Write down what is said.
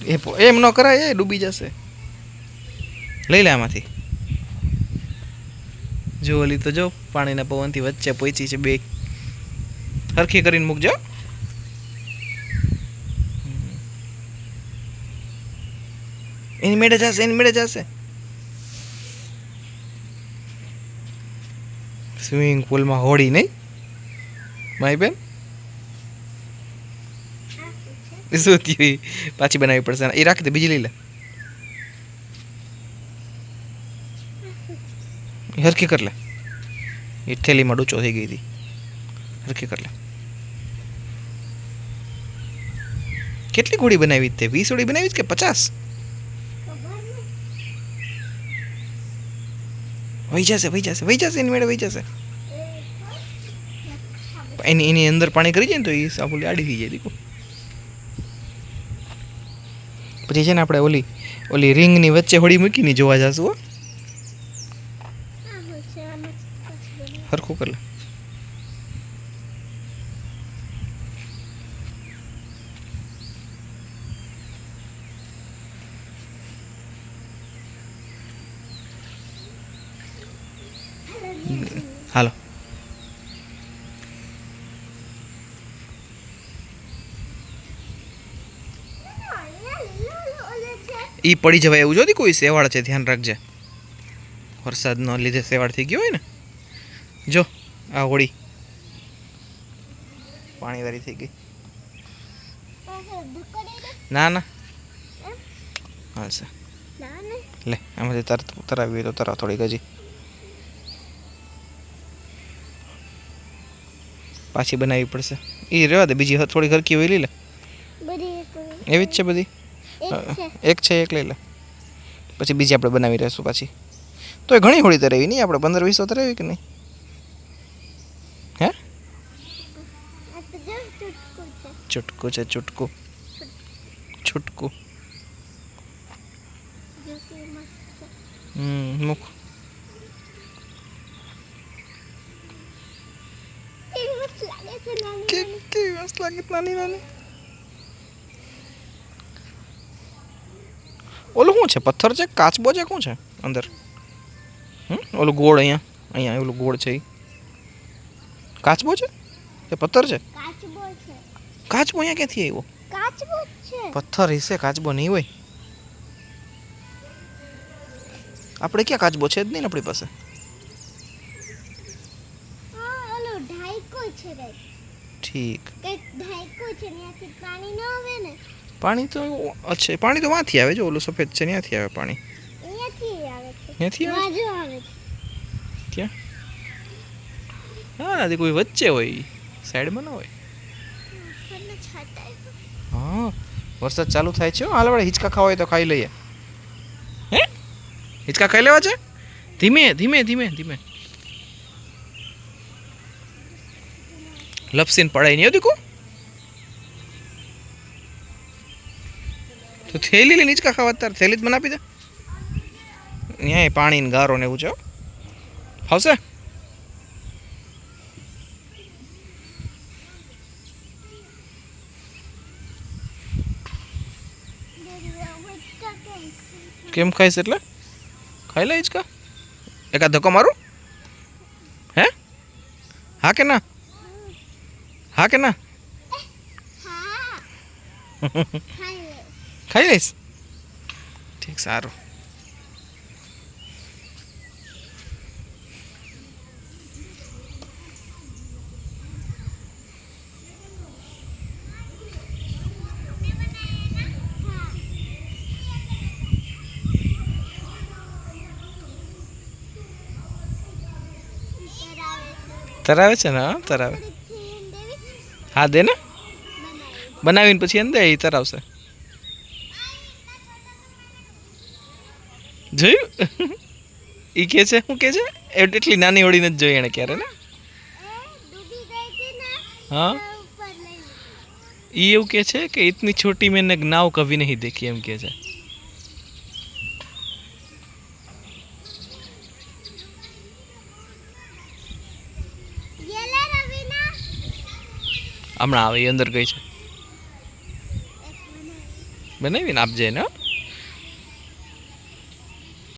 એમ ન કરાય, એ ડૂબી જશે. લઈ લે આમાંથી. જો ઓલી તો જો પાણીના પવનથી વચ્ચે પહોંચી છે બે. હરખી કરીને મૂકજો. એની મેળે જશે, એની મેળે જશે. સ્વિમિંગ પુલમાં હોડી નહીં મારી બેન? શું થયું? પાછી બનાવવી પડશે. એ રાખી દે, બીજી લઈ લે. હરખી કર લે. એ થેલીમાં ડૂચો થઈ ગઈ હતી. હરખી કર લે. કેટલી હોડી બનાવી તે? 20 હોડી બનાવી કે 50? વહી જશે, વહી જશે, વહી જશે. એની મેળે વહી જશે. એની અંદર પાણી કરી જાય ને તો એ સાપુલી આડી થઈ જાય. દીકુ પછી છે ને આપણે ઓલી રિંગની વચ્ચે હોડી મૂકીને જોવા જશું. હરખું કર લે. હાલો. ઈ પડી જવાય એવું જોતી કોઈ સેવાળ છે, ધ્યાન રાખજે. વરસાદનો લીધે સેવાળ થઈ ગયો હોય ને. જો આ હોળી પાણીવાળી થઈ ગઈ. ના ના હાલશે. લે આમાંથી તરાવી હોય તો તરાવ થોડીક હજી. પાછી બનાવવી પડશે. એ રહેવા દે, બીજી થોડી હરકી હોય લઈ લે. એવી જ છે બધી. એક છે, એક લઈ લે. પછી બીજી આપણે બનાવી રહીશું પાછી. તો એ ઘણી હોળી તરાવી નહીં આપણે? 15-20 તો તરાવી કે નહીં? હે? ચુટકું છે, ચુટકું. છૂટકું. મૂક. કેવી મસ્ત લાગે નાની નાની. ઓલું શું છે? પથ્થર છે, કાચબો છે, શું છે અંદર? ઓલું ગોળ અહીંયા ઓલું ગોળ છે, એ કાચબો છે કે પથ્થર છે? કાચબો અહીંયા ક્યાંથી આવ્યો? પથ્થર હશે, કાચબો નહીં હોય. આપણે ક્યાં કાચબો છે જ નહીં ને આપણી પાસે. ઠીક. પાણી તો અચ્છા, પાણી તો વાંથી આવે. જો ઓલું સફેદ છે ત્યાંથી આવે પાણી. ત્યાંથી આવે? ક્યાં? હા નથી, કોઈ વચ્ચે હોય, સાઈડમાં ન હોય. હા વરસાદ ચાલુ થાય છે. હાલ વડે હિંચકા ખાવા હોય તો ખાઈ લઈએ. હે હિંચકા ખાઈ લેવા છે? ધીમે ધીમે ધીમે ધીમે. લપસીને પડાય નહીં દીકુ. તો થેલી લઈને હિંચકા ખાવા તાર થેલી જ મને આપી દે. અહીંયા પાણી ને ગારો ને એવું છે. ફાવશે? કેમ ખાઈશ એટલે? ખાઈ લે હિંચકા. એકાદ ધક્કો મારું? હે? હા કે ના? હા કે ના? ખાઈ લઈશ. ઠીક, સારું. તરાવે છે ને? હા તરાવે. હા દે ને, બનાવીને પછી અંદર એ તરાવશે. જોયું? એ કે છે શું કે છે? એટલી નાની હોડી નથી જોઈ એને ક્યારે ને. हाँ ये એવું કે છે કે इतनी छोटी मैंने नाव कभी नहीं देखी એમ કે છે. હમણાં આવે એ અંદર ગઈ છે. બનાવીને આપજે ને હો.